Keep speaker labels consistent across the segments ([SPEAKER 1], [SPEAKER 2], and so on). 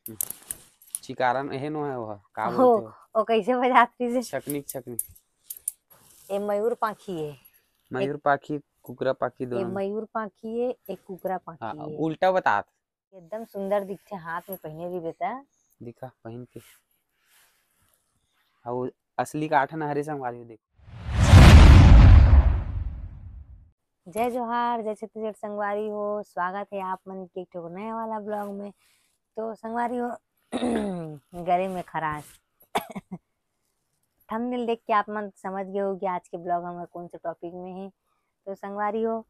[SPEAKER 1] चिकारण एहन है वो का
[SPEAKER 2] हो
[SPEAKER 1] बोलते हो
[SPEAKER 2] ओ कैसे बजाती से
[SPEAKER 1] छकनिक छकनिक
[SPEAKER 2] ए मयूर पाखी है। एक
[SPEAKER 1] मयूर पाखी कुकरा पाखी
[SPEAKER 2] ए
[SPEAKER 1] दोनों में।
[SPEAKER 2] मयूर पाखी है, एक कुकरा
[SPEAKER 1] हाँ
[SPEAKER 2] पाखी है।
[SPEAKER 1] उल्टा बतात
[SPEAKER 2] एकदम सुंदर दिखते, हाथ में पहने भी रहता है।
[SPEAKER 1] दिखा पहन के। और असली काठ न हरे संगवारी हो देखो।
[SPEAKER 2] जय जोहार, जय छत्तीसगढ़ संगवारी हो। स्वागत है आप मन के एक ठो नया वाला ब्लॉग में। तो संगवारी हो गले में खराश थंबनेल देख के आप मन समझ गए हो कि आज के ब्लॉग हमारे कौन से टॉपिक में है। तो संगवारी हो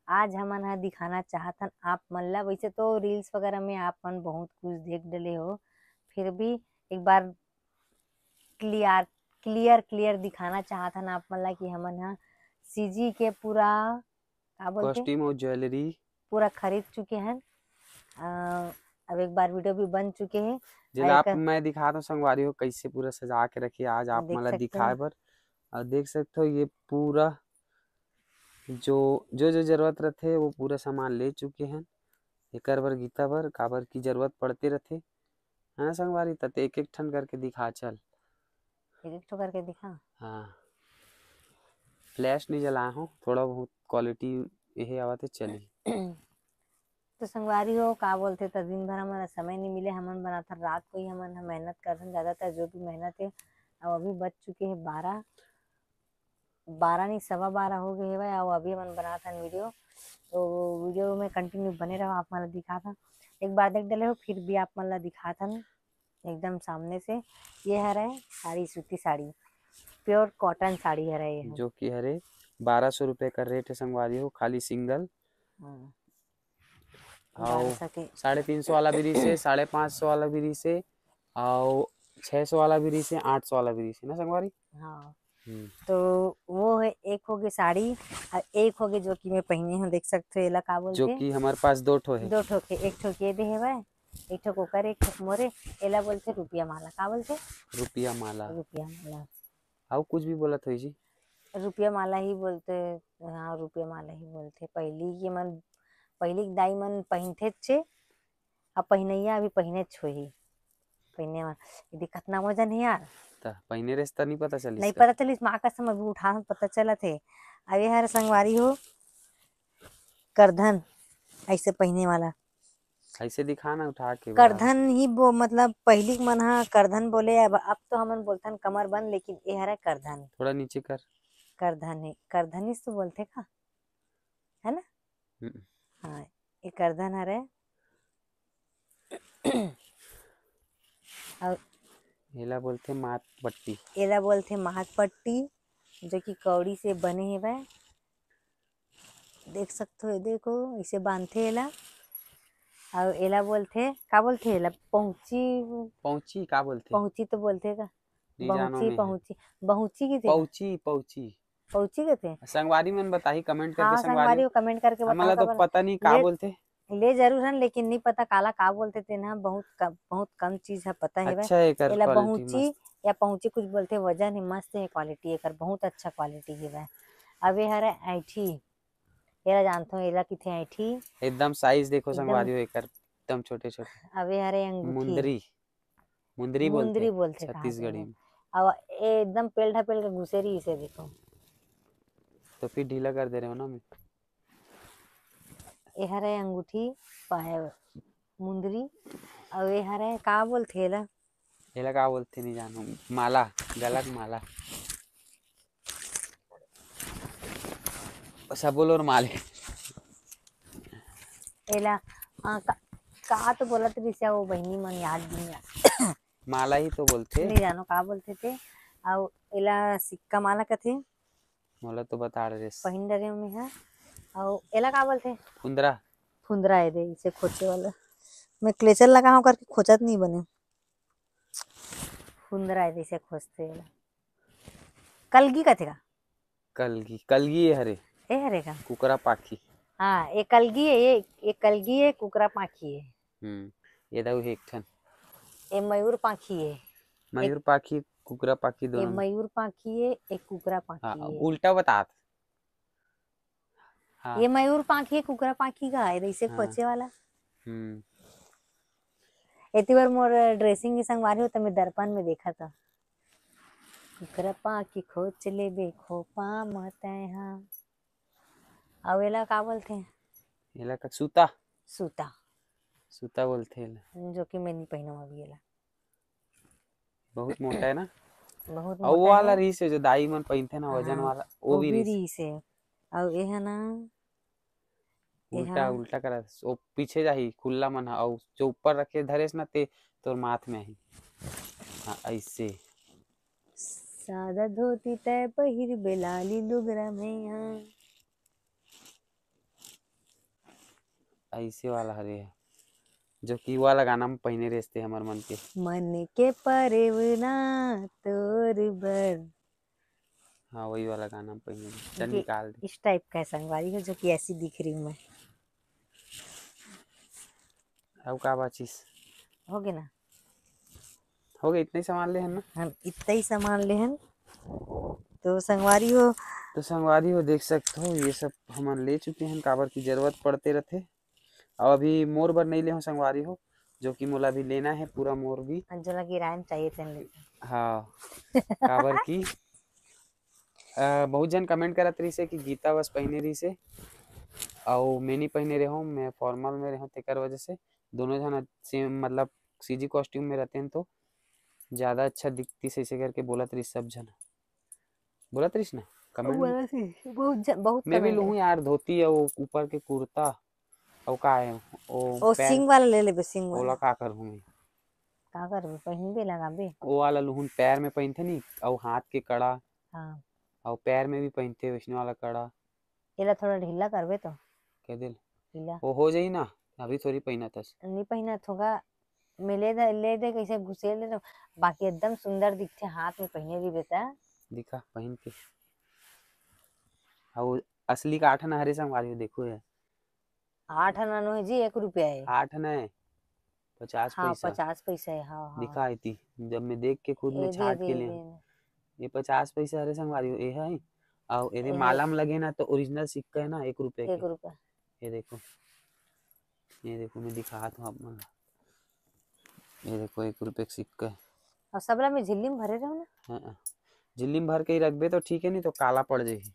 [SPEAKER 2] आज हमन हा दिखाना चाहतन आप मन ला। वैसे तो रील्स वगैरह में आप मन बहुत कुछ देख डले हो, फिर भी एक बार क्लियर क्लियर क्लियर दिखाना चाहतन आप मन ला कि हमन हा सीजी के पूरा का बोलते
[SPEAKER 1] कॉस्ट्यूम और ज्वेलरी
[SPEAKER 2] पूरा खरीद चुके हैं। अब एक बार वीडियो भी बन चुके हैं।
[SPEAKER 1] जिला आप मैं दिखा दो संगवारी हो कैसे पूरा सजा के रखी आज आप
[SPEAKER 2] देख
[SPEAKER 1] मला
[SPEAKER 2] सकते
[SPEAKER 1] दिखाए
[SPEAKER 2] हो
[SPEAKER 1] बर। और देख सकते हो ये पूरा जो जो जो जरूरत रहते वो पूरा सामान ले चुके हैं। एकर बर गीता बर काबर की जरूरत पड़ते रहते है ना संगवारी। तत एक एक ठन करके दिखा चल।
[SPEAKER 2] एक एक ठो करके दिखा।
[SPEAKER 1] हाँ फ्लैश नहीं जलाया हूँ, थोड़ा बहुत क्वालिटी यही आवा तो चली।
[SPEAKER 2] तो संगवारी हो का बोलते तो दिन भर हमारा समय नहीं मिले, हमन बनाता रात को ही हमन मेहनत करते ज्यादातर जो भी मेहनत है। अब अभी बज चुके हैं 12 12 नहीं 12:15 हो गए है भाई। और अभी हमन बनाता वीडियो, तो वीडियो में कंटिन्यू बने रहो। आप मन दिखा था एक बार देख डले हो, फिर भी आप मन ला दिखा था एकदम सामने से। ये है रहे साड़ी, सूती साड़ी, प्योर कॉटन साड़ी है रहे है।
[SPEAKER 1] जो कि हरे 1200 रुपये का रेट है संगवारी हो खाली सिंगल।
[SPEAKER 2] 1200 के
[SPEAKER 1] 350 वाला भी रीस है, 550 वाला भी रीस है, और 600 वाला भी रीस है, 800 वाला भी रीस है ना संगवारी।
[SPEAKER 2] हाँ तो वो है, एक हो गई साड़ी और एक हो गई जो कि मैं पहनी हूँ। देख सकते हो एला का
[SPEAKER 1] जो
[SPEAKER 2] बोलते,
[SPEAKER 1] कि हमारे पास दो ठो है।
[SPEAKER 2] दो ठो के, एक ठो के दे है भाई, एक ठो कोकर, एक ठो मोरे। एला बोलते रुपया माला। का बोलते
[SPEAKER 1] रुपया माला।
[SPEAKER 2] रुपया माला।
[SPEAKER 1] और कुछ भी बोला था जी।
[SPEAKER 2] रुपया माला ही बोलते। हाँ रुपया माला ही बोलते। पहली के मन, पहली के दाई मन पहनते छे, अब पहनैया अभी पहने छो ही पहने में दिक्कत ना वजन है यार।
[SPEAKER 1] पहने रेस्ता नहीं पता चली
[SPEAKER 2] नहीं
[SPEAKER 1] इसका।
[SPEAKER 2] पता चली माँ कसम, अभी उठा पता चला थे। अब ये हर संगवारी हो करधन ऐसे पहने वाला।
[SPEAKER 1] ऐसे दिखाना उठा के बराबर।
[SPEAKER 2] करधन ही वो मतलब पहली मन हा करधन बोले, अब तो हमन बोलथन कमर बंद, लेकिन ये हरा करधन।
[SPEAKER 1] थोड़ा नीचे कर।
[SPEAKER 2] करधन है, करधन ही तो बोलते का है ना।
[SPEAKER 1] हम्म।
[SPEAKER 2] हाँ ये करधन हरे। और
[SPEAKER 1] एला बोलते मात पट्टी।
[SPEAKER 2] एला बोलते माथ पट्टी, जो कि कौड़ी से बने है वह। देख सकते हो, देखो इसे बांधते एला। और एला बोलते का बोलते एला पहुंची।
[SPEAKER 1] पहुंची का बोलते
[SPEAKER 2] पहुंची तो बोलते का
[SPEAKER 1] नहीं जानो
[SPEAKER 2] बहुची
[SPEAKER 1] में है।
[SPEAKER 2] पहुंची। बहुची की थे का
[SPEAKER 1] पहुंची पहुंची
[SPEAKER 2] पहुंची के थे।
[SPEAKER 1] संगवारी मन बताही कमेंट करके
[SPEAKER 2] हाँ
[SPEAKER 1] संगवारी।
[SPEAKER 2] संगवारी को कमेंट करके बताओ
[SPEAKER 1] हमला तो
[SPEAKER 2] खबर।
[SPEAKER 1] पता नहीं का
[SPEAKER 2] ले
[SPEAKER 1] बोलते।
[SPEAKER 2] ले जरूर है, लेकिन नहीं पता काला का बोलते थे ना। बहुत कम चीज है पता है भाई।
[SPEAKER 1] अच्छा है कर
[SPEAKER 2] एला
[SPEAKER 1] क्वालिटी
[SPEAKER 2] बहुची
[SPEAKER 1] मस्त।
[SPEAKER 2] या पहुंची कुछ बोलते। वजन है मस्त है, क्वालिटी है बहुत अच्छा क्वालिटी है भाई। अब ये हरे ऐठी, एला जानते हो एला किथे ऐठी।
[SPEAKER 1] एकदम साइज देखो
[SPEAKER 2] एकदम।
[SPEAKER 1] संगवारी हो एकर एकदम छोटे छोटे।
[SPEAKER 2] अब ये हरे अंगूठी,
[SPEAKER 1] मुंदरी मुंदरी बोलते
[SPEAKER 2] मुंदरी बोलते कहा
[SPEAKER 1] छत्तीसगढ़ी
[SPEAKER 2] जाए।
[SPEAKER 1] में।
[SPEAKER 2] अब ये एकदम पेल ढपेल के घुसेरी इसे देखो।
[SPEAKER 1] तो फिर ढीला कर दे रहे हो ना मैं।
[SPEAKER 2] ये हरे अंगूठी पाए मुंदरी। और ये हरे का बोलते एला।
[SPEAKER 1] एला का बोलते नहीं जानो। माला, गला का माला। सब बोलो और माले।
[SPEAKER 2] एला का तो बोला तो रिश्या वो बहनी मन याद भी नहीं।
[SPEAKER 1] माला ही तो बोलते।
[SPEAKER 2] नहीं जानो का बोलते थे। और एला सिक्का माला कथे
[SPEAKER 1] मोला तो बता रहे
[SPEAKER 2] पहिन डरे में है। और एला का बोलते
[SPEAKER 1] फुंदरा।
[SPEAKER 2] फुंदरा है दे इसे खोचे वाला। मैं क्लेचर लगा हूँ करके खोचत नहीं बने। फुंदरा है दे इसे खोजते एला। कलगी कथे का
[SPEAKER 1] कलगी कलगी है हरे।
[SPEAKER 2] ए हरे का।
[SPEAKER 1] कुकरा पाखी।
[SPEAKER 2] हाँ ये कलगी है, ये कलगी है, कुकरा पाखी है।
[SPEAKER 1] ये दाऊ एक ठन
[SPEAKER 2] ये मयूर पाखी है। एक
[SPEAKER 1] मयूर पाखी कुकरा पाखी
[SPEAKER 2] ये
[SPEAKER 1] दोनों में।
[SPEAKER 2] मयूर पाखी है, एक कुकरा
[SPEAKER 1] हाँ
[SPEAKER 2] पाखी है।
[SPEAKER 1] उल्टा बता। हाँ
[SPEAKER 2] ये मयूर पाखी है, कुकरा पाखी का है इसे
[SPEAKER 1] हाँ।
[SPEAKER 2] खोचे वाला।
[SPEAKER 1] हम्म
[SPEAKER 2] एती बार मोर ड्रेसिंग के संगवारी हो तो मैं दर्पण में देखा था कृपा की खोज ले देखो पामत हाँ अवेला का बोलते हैं
[SPEAKER 1] एला का सूता
[SPEAKER 2] सूता
[SPEAKER 1] सूता बोलते एला।
[SPEAKER 2] जो कि मैं नहीं पहना अभी एला
[SPEAKER 1] बहुत मोटा है ना।
[SPEAKER 2] बहुत
[SPEAKER 1] और वो
[SPEAKER 2] मोटा
[SPEAKER 1] वाला
[SPEAKER 2] है
[SPEAKER 1] रीस है जो दाई मन पहनते ना वजन
[SPEAKER 2] हाँ
[SPEAKER 1] वाला, वो
[SPEAKER 2] वो
[SPEAKER 1] भी
[SPEAKER 2] भी
[SPEAKER 1] रीस
[SPEAKER 2] री से और ये है ना ये है
[SPEAKER 1] उल्टा उल्टा करा वो पीछे जाही खुला मन और जो ऊपर रखे धरेस ना ते तोर माथ में ही। हाँ ऐसे
[SPEAKER 2] सादा धोती तय पहिर बेलाली लुगरा में हाँ
[SPEAKER 1] ऐसे वाला हरे है जो कि वाला गाना में पहने रेसते हमार मन के।
[SPEAKER 2] मन के परेवना तोर बर
[SPEAKER 1] हाँ वही वाला गाना में पहने चल
[SPEAKER 2] ये
[SPEAKER 1] निकाल दे।
[SPEAKER 2] इस टाइप का है संगवारी हो जो कि ऐसी दिख रही हूँ मैं
[SPEAKER 1] अब का बाचीस
[SPEAKER 2] हो गया ना
[SPEAKER 1] हो गया इतने ही सामान ले है ना।
[SPEAKER 2] हम इतना ही सामान ले हन तो संगवारी हो
[SPEAKER 1] तो संगवारी हो देख सकते हो ये सब हम ले चुके हैं काबर की जरूरत पड़ते रहते। और अभी मोर बर नहीं ले हो संगवारी हो जो कि मोला भी लेना है पूरा मोर भी।
[SPEAKER 2] अंजुला की रायन चाहिए थे लेते
[SPEAKER 1] हाँ काबर की बहुत जन कमेंट करत रही से कि गीता बस पहने रही से और मैं नहीं पहने रहा हूँ, मैं फॉर्मल में रहा हूँ तेकर वजह से दोनों जन सेम मतलब सीजी कॉस्ट्यूम में रहते हैं तो ज़्यादा अच्छा दिखती से ऐसे करके बोलत रही सब जन बोलत रही ना कमेंट में।
[SPEAKER 2] बहुत
[SPEAKER 1] मैं भी
[SPEAKER 2] कमेंट है
[SPEAKER 1] लूँ यार धोती है वो ऊपर के कुर्ता और का है वो
[SPEAKER 2] ओ
[SPEAKER 1] पैर
[SPEAKER 2] सिंग वाला ले ले बे सिंग
[SPEAKER 1] ओला
[SPEAKER 2] वाला
[SPEAKER 1] का करूँ मैं
[SPEAKER 2] का कर पहन भी लगा बे
[SPEAKER 1] वो वाला लूहन पैर में पहनते नहीं और हाथ के कड़ा
[SPEAKER 2] हाँ
[SPEAKER 1] और पैर में भी पहनते वैष्णो वाला कड़ा।
[SPEAKER 2] एला थोड़ा ढीला करबे तो
[SPEAKER 1] कह दिल
[SPEAKER 2] ढीला
[SPEAKER 1] वो हो जाई ना अभी थोड़ी पहना था।
[SPEAKER 2] नहीं पहना थोड़ा मिले दे ले दे कैसे घुसेल दे तो बाकी एकदम सुंदर दिखते हाथ में पहने भी बेटा
[SPEAKER 1] दिखा पहन के और असली का 8 आना हरे संगवारी हो देखो है
[SPEAKER 2] 8 आना है जी 1 रुपया है
[SPEAKER 1] 8 आना है 50
[SPEAKER 2] हाँ
[SPEAKER 1] पैसा
[SPEAKER 2] 50 पैसा है हाँ हाँ
[SPEAKER 1] दिखा आई थी जब मैं देख के खुद में
[SPEAKER 2] ए दे
[SPEAKER 1] छाट
[SPEAKER 2] दे
[SPEAKER 1] के ले
[SPEAKER 2] दे
[SPEAKER 1] ये 50 पैसा हरे संगवारी हो ये है। और ये
[SPEAKER 2] ए है
[SPEAKER 1] माला में लगे ना तो ओरिजिनल सिक्का है ना 1 रुपए के।
[SPEAKER 2] 1 रुपया
[SPEAKER 1] ये देखो मैं दिखाता हूँ आप मन ये देखो 1 रुपए का सिक्का है।
[SPEAKER 2] और सबला में झिल्ली में भरे रहो ना
[SPEAKER 1] हाँ, झिल्ली में भर के ही रखबे तो ठीक है नहीं तो काला पड़ जाएगी।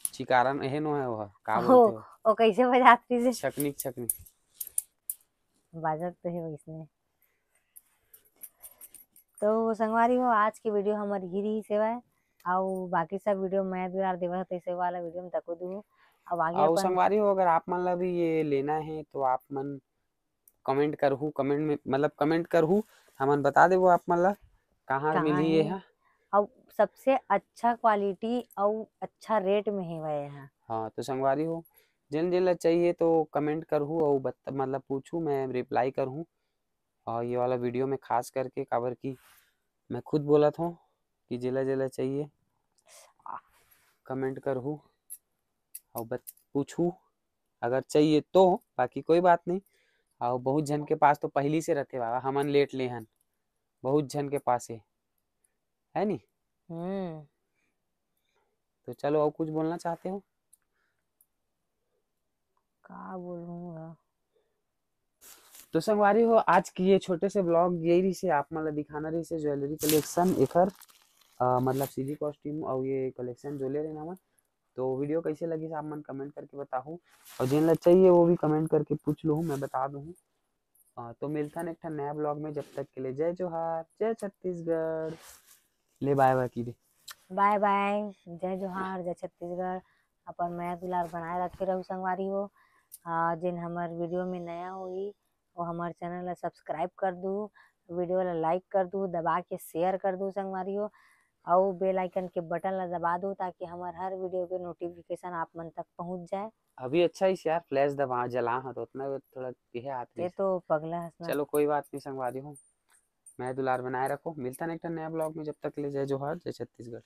[SPEAKER 1] चिकारण एहन है वो का
[SPEAKER 2] ओ
[SPEAKER 1] बोलते हो
[SPEAKER 2] ओ कैसे बजाती से
[SPEAKER 1] छकनिक छकनिक
[SPEAKER 2] बाजत तो है वैसने तो संगवारी हो आज की वीडियो हमारी ही सेवा है और बाकी सब वीडियो मैं दुरार देवा तैसे वाला वीडियो में तको दू अब आगे
[SPEAKER 1] और
[SPEAKER 2] अपन
[SPEAKER 1] संगवारी हो अगर आप मन ला भी ये लेना है तो आप मन कमेंट करहू कमेंट में मतलब कमेंट करहू हमन बता देबो आप मन ला कहाँ
[SPEAKER 2] कहाँ
[SPEAKER 1] मिलही ये
[SPEAKER 2] है
[SPEAKER 1] हा।
[SPEAKER 2] और सबसे अच्छा क्वालिटी और अच्छा रेट में है वह यहाँ
[SPEAKER 1] हाँ तो संगवारी हो जिन जिन ला चाहिए तो कमेंट करहू और मतलब पूछू मैं रिप्लाई करहूँ। और ये वाला वीडियो में खास करके काबर की मैं खुद बोला था कि जिला जिला चाहिए कमेंट करहू और पूछू अगर चाहिए तो बाकी कोई बात नहीं। और बहुत जन के पास तो पहली से रहते बाबा हमन लेट ले हन बहुत जन के पास है नी।
[SPEAKER 2] हम्म
[SPEAKER 1] तो चलो और कुछ बोलना चाहते हो
[SPEAKER 2] का बोलूँगा
[SPEAKER 1] तो संगवारी हो आज की ये छोटे से ब्लॉग यही रही से आप मतलब दिखाना रही से ज्वेलरी कलेक्शन एकर मतलब सीजी कॉस्ट्यूम और ये कलेक्शन जो ले रहे ना तो वीडियो कैसे लगी आप मन कमेंट करके बताओ और जिन लग चाहिए वो भी कमेंट करके पूछ लो मैं बता दूँ। तो मिलता है एक नया ब्लॉग में जब तक के लिए जय जोहार जय छत्तीसगढ़ ले बाय बाय की दे
[SPEAKER 2] बाय बाय जय जोहार जय छत्तीसगढ़ अपन मैं दुलार बनाए रखे रहू संगवारी हो जिन हमार वीडियो में नया हुई वो हमारे चैनल ला सब्सक्राइब कर दू वीडियो ला लाइक कर दू दबा के शेयर कर दू संगवारी हो और बेल आइकन के बटन ला दबा दो ताकि हमारे हर वीडियो के नोटिफिकेशन आप मन तक पहुंच जाए।
[SPEAKER 1] अभी अच्छा ही यार फ्लैश दबा जला हाँ तो उतना थोड़ा यह
[SPEAKER 2] ये
[SPEAKER 1] आती
[SPEAKER 2] तो पगला हंसना
[SPEAKER 1] चलो कोई बात नहीं संगवारी हूँ मैं दुलार बनाए रखो मिलता नहीं नया ब्लॉग में जब तक के लिए जय जोहार जय छत्तीसगढ़।